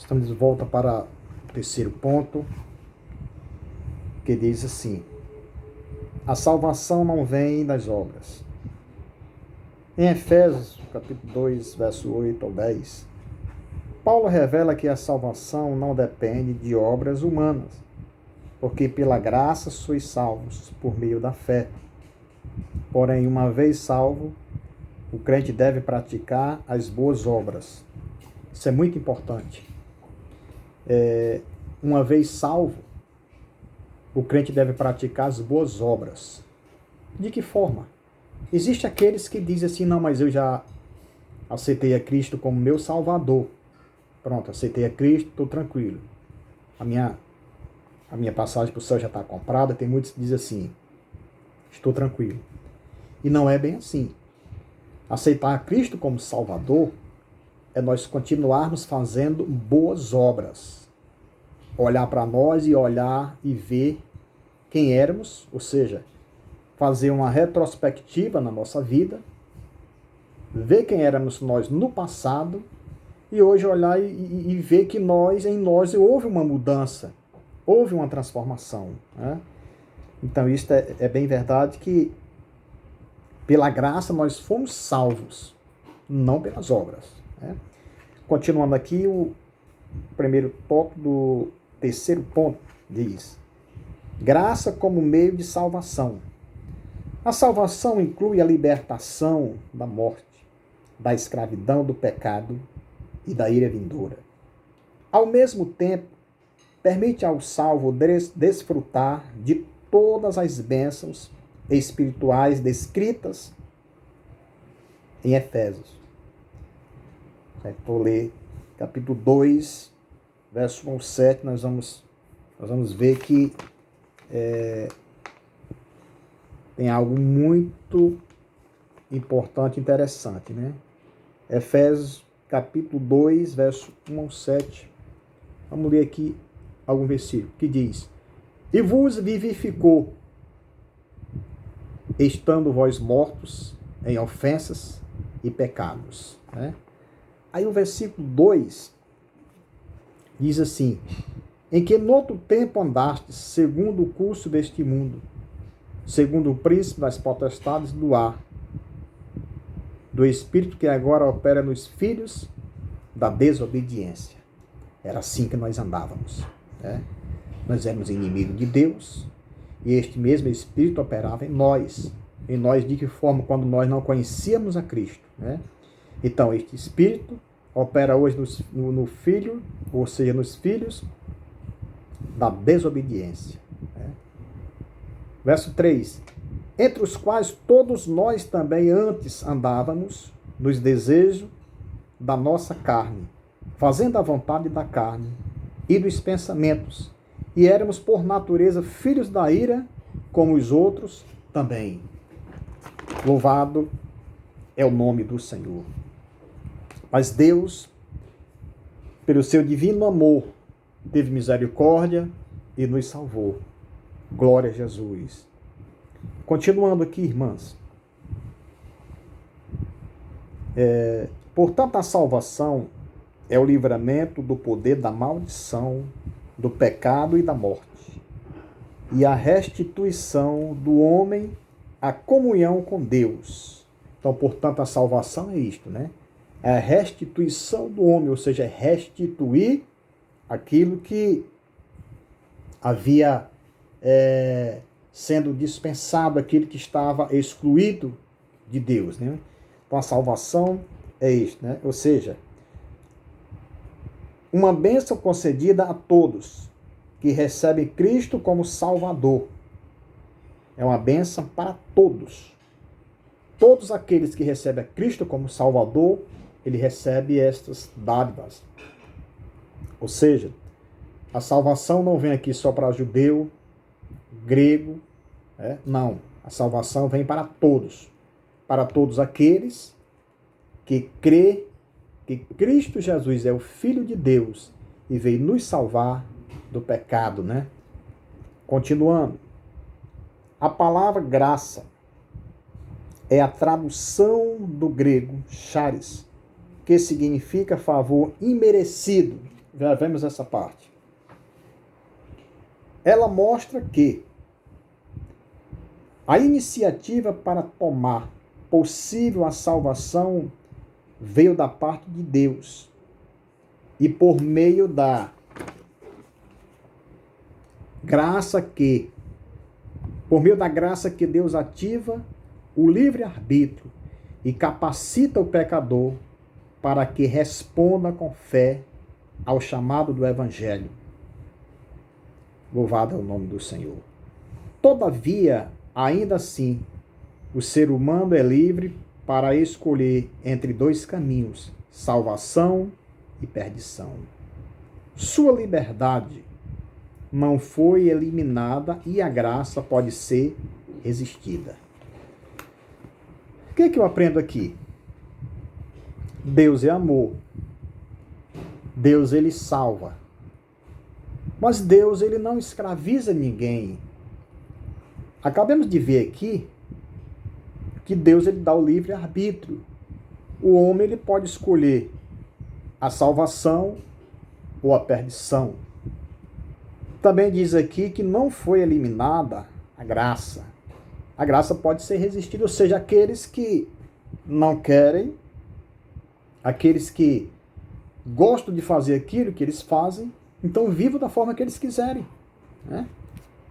Estamos de volta para o terceiro ponto, que diz assim: a salvação não vem das obras. Em Efésios, capítulo 2, verso 8 ao 10, Paulo revela que a salvação não depende de obras humanas, porque pela graça sois salvos por meio da fé. Porém, uma vez salvo, o crente deve praticar as boas obras. Isso é muito importante. Uma vez salvo, o crente deve praticar as boas obras. De que forma? Existem aqueles que dizem assim: não, mas eu já aceitei a Cristo como meu Salvador. Pronto, aceitei a Cristo, estou tranquilo. A minha passagem para o céu já está comprada. Tem muitos que dizem assim: estou tranquilo. E não é bem assim. Aceitar a Cristo como Salvador é nós continuarmos fazendo boas obras. Olhar para nós e olhar e ver quem éramos, ou seja, fazer uma retrospectiva na nossa vida, ver quem éramos nós no passado e hoje olhar e ver que em nós houve uma mudança, houve uma transformação. Né? Então isso é bem verdade que pela graça nós fomos salvos, não pelas obras. Né? Continuando aqui, o primeiro tópico do terceiro ponto diz: graça como meio de salvação. A salvação inclui a libertação da morte, da escravidão, do pecado e da ira vindoura. Ao mesmo tempo, permite ao salvo desfrutar de todas as bênçãos espirituais descritas em Efésios. Vou ler capítulo 2, verso 1 ao 7, nós vamos ver que tem algo muito importante e interessante, né? Efésios capítulo 2, verso 1 ao 7. Vamos ler aqui algum versículo que diz: e vos vivificou, estando vós mortos em ofensas e pecados. Né? Aí o versículo 2 diz assim: em que noutro tempo andastes segundo o curso deste mundo, segundo o príncipe das potestades do ar, do espírito que agora opera nos filhos da desobediência. Era assim que nós andávamos. Né? Nós éramos inimigos de Deus e este mesmo espírito operava em nós. Em nós de que forma? Quando nós não conhecíamos a Cristo. Né? Então, este espírito opera hoje no filho, ou seja, nos filhos da desobediência. Né? Verso 3. Entre os quais todos nós também antes andávamos nos desejos da nossa carne, fazendo a vontade da carne e dos pensamentos, e éramos por natureza filhos da ira, como os outros também. Louvado é o nome do Senhor. Mas Deus, pelo seu divino amor, teve misericórdia e nos salvou. Glória a Jesus. Continuando aqui, irmãs. Portanto, a salvação é o livramento do poder da maldição, do pecado e da morte, e a restituição do homem à comunhão com Deus. Então, portanto, a salvação é isto, né? É a restituição do homem, ou seja, restituir aquilo que havia sendo dispensado, aquilo que estava excluído de Deus. Né? Então, a salvação é isto, né? Ou seja, uma bênção concedida a todos que recebem Cristo como Salvador. É uma bênção para todos. Todos aqueles que recebem a Cristo como Salvador, ele recebe estas dádivas. Ou seja, a salvação não vem aqui só para judeu, grego, não. A salvação vem para todos aqueles que crê que Cristo Jesus é o Filho de Deus e veio nos salvar do pecado, né? Continuando, a palavra graça é a tradução do grego charis, que significa favor imerecido, já vemos essa parte. Ela mostra que a iniciativa para tomar possível a salvação veio da parte de Deus. E por meio da graça que Deus ativa o livre-arbítrio e capacita o pecador para que responda com fé ao chamado do Evangelho. Louvado é o nome do Senhor. Todavia, ainda assim, o ser humano é livre para escolher entre dois caminhos, salvação e perdição. Sua liberdade não foi eliminada e a graça pode ser resistida. O que é que eu aprendo aqui? Deus é amor. Deus, ele salva. Mas Deus, ele não escraviza ninguém. Acabamos de ver aqui que Deus, ele dá o livre-arbítrio. O homem, ele pode escolher a salvação ou a perdição. Também diz aqui que não foi eliminada a graça. A graça pode ser resistida, ou seja, aqueles que não querem, aqueles que gostam de fazer aquilo que eles fazem, então vivam da forma que eles quiserem, né?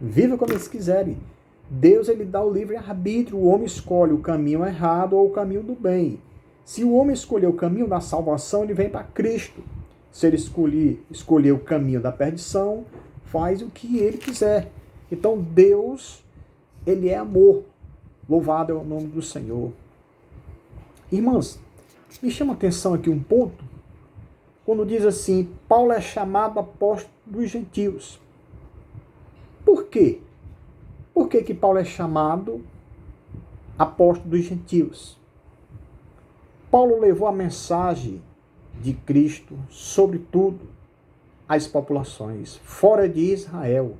Vivam como eles quiserem. Deus, ele dá o livre-arbítrio, o homem escolhe o caminho errado ou o caminho do bem. Se o homem escolher o caminho da salvação, ele vem para Cristo. Se ele escolher o caminho da perdição, faz o que ele quiser. Então Deus, ele é amor. Louvado é o nome do Senhor. Irmãos, me chama a atenção aqui um ponto, quando diz assim, Paulo é chamado apóstolo dos gentios. Por quê? Por que Paulo é chamado apóstolo dos gentios? Paulo levou a mensagem de Cristo, sobretudo, às populações fora de Israel.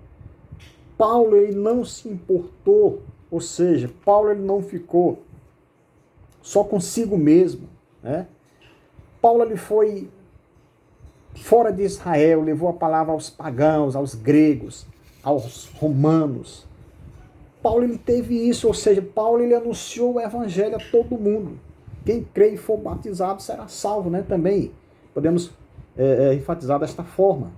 Paulo, ele não se importou, ou seja, Paulo, ele não ficou só consigo mesmo, né? Paulo, ele foi fora de Israel, levou a palavra aos pagãos, aos gregos, aos romanos. Paulo, ele teve isso, ou seja, Paulo, ele anunciou o evangelho a todo mundo. Quem crê e for batizado será salvo, né? Também podemos enfatizar desta forma.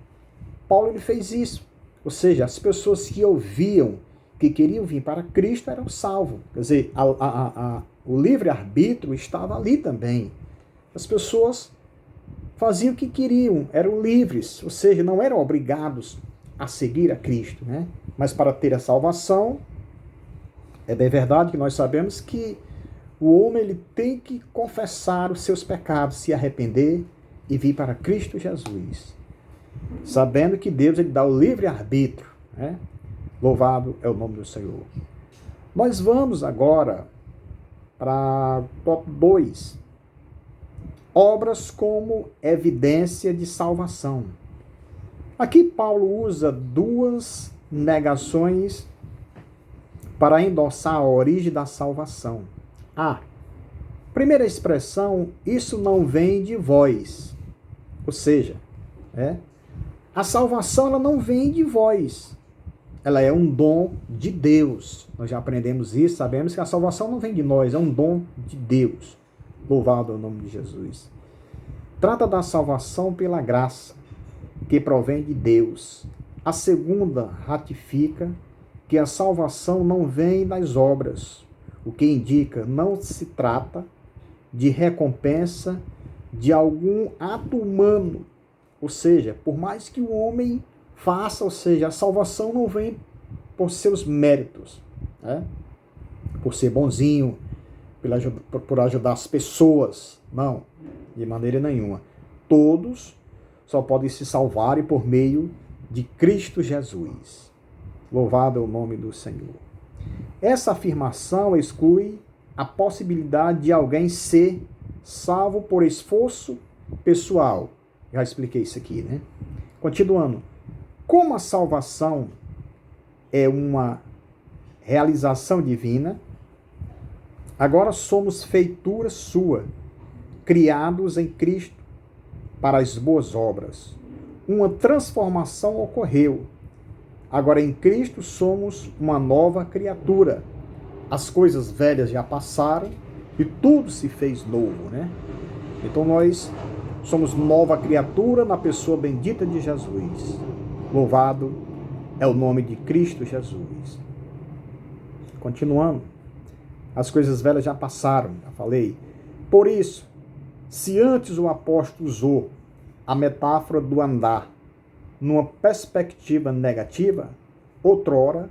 Paulo, ele fez isso. Ou seja, as pessoas que ouviam, que queriam vir para Cristo, eram salvos. Quer dizer, o livre-arbítrio estava ali também. As pessoas faziam o que queriam, eram livres, ou seja, não eram obrigados a seguir a Cristo, né? Mas para ter a salvação, é bem verdade que nós sabemos que o homem, ele tem que confessar os seus pecados, se arrepender e vir para Cristo Jesus. Sabendo que Deus, ele dá o livre-arbítrio, né? Louvado é o nome do Senhor. Nós vamos agora para top 2. Obras como evidência de salvação. Aqui Paulo usa duas negações para endossar a origem da salvação. A primeira expressão, isso não vem de vós. Ou seja, a salvação, ela não vem de vós. Ela é um dom de Deus. Nós já aprendemos isso, sabemos que a salvação não vem de nós, é um dom de Deus. Louvado é o nome de Jesus. Trata da salvação pela graça, que provém de Deus. A segunda ratifica que a salvação não vem das obras, o que indica não se trata de recompensa de algum ato humano. Ou seja, por mais que o homem faça, ou seja, a salvação não vem por seus méritos, né? Por ser bonzinho, por ajudar as pessoas. Não, de maneira nenhuma. Todos só podem se salvar por meio de Cristo Jesus. Louvado é o nome do Senhor. Essa afirmação exclui a possibilidade de alguém ser salvo por esforço pessoal. Já expliquei isso aqui, né? Continuando. Como a salvação é uma realização divina, agora somos feitura sua, criados em Cristo para as boas obras, uma transformação ocorreu. Agora em Cristo somos uma nova criatura. As coisas velhas já passaram e tudo se fez novo, né? Então nós somos nova criatura na pessoa bendita de Jesus. Louvado é o nome de Cristo Jesus. Continuando. As coisas velhas já passaram, já falei. Por isso, se antes o apóstolo usou a metáfora do andar numa perspectiva negativa, outrora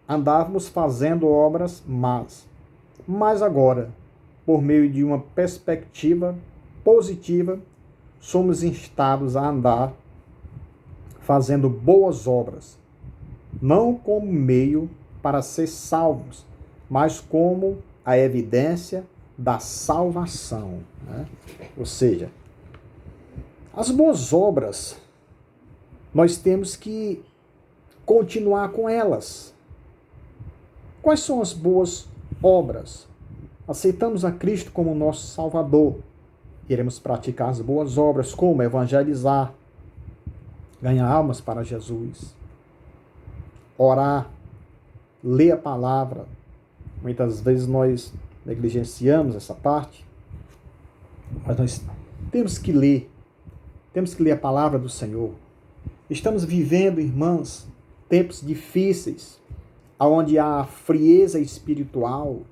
andávamos fazendo obras más. Mas agora, por meio de uma perspectiva positiva, somos instados a andar fazendo boas obras, não como meio para ser salvos, mas como a evidência da salvação, né? Ou seja, as boas obras, nós temos que continuar com elas. Quais são as boas obras? Aceitamos a Cristo como nosso Salvador. Iremos praticar as boas obras, como evangelizar, ganhar almas para Jesus, orar, ler a palavra. Muitas vezes nós negligenciamos essa parte, mas nós temos que ler a palavra do Senhor. Estamos vivendo, irmãs, tempos difíceis, onde a frieza espiritual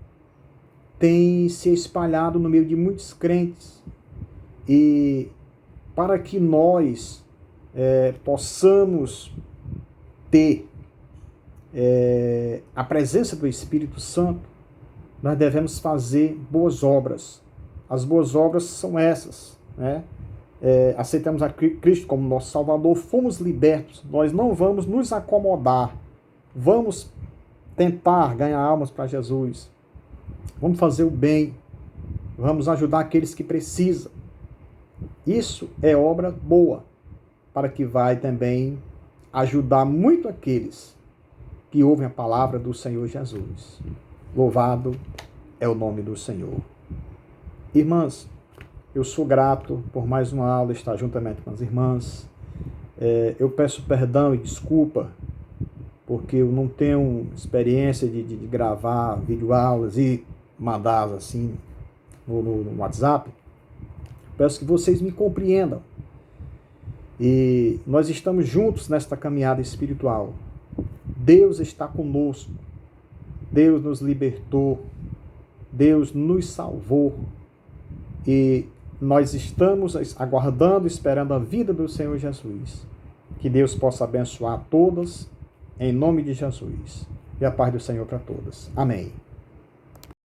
tem se espalhado no meio de muitos crentes. E para que nós possamos ter a presença do Espírito Santo, nós devemos fazer boas obras. As boas obras são essas, né? Aceitamos a Cristo como nosso Salvador, fomos libertos, nós não vamos nos acomodar, vamos tentar ganhar almas para Jesus, vamos fazer o bem, vamos ajudar aqueles que precisam. Isso é obra boa, para que vai também ajudar muito aqueles que ouvem a palavra do Senhor Jesus. Louvado é o nome do Senhor. Irmãs, eu sou grato por mais uma aula, estar juntamente com as irmãs. Eu peço perdão e desculpa, porque eu não tenho experiência de gravar videoaulas e mandá-las assim no WhatsApp. Peço que vocês me compreendam. E nós estamos juntos nesta caminhada espiritual. Deus está conosco. Deus nos libertou. Deus nos salvou. E nós estamos aguardando, esperando a vinda do Senhor Jesus. Que Deus possa abençoar todas, em nome de Jesus. E a paz do Senhor para todas. Amém.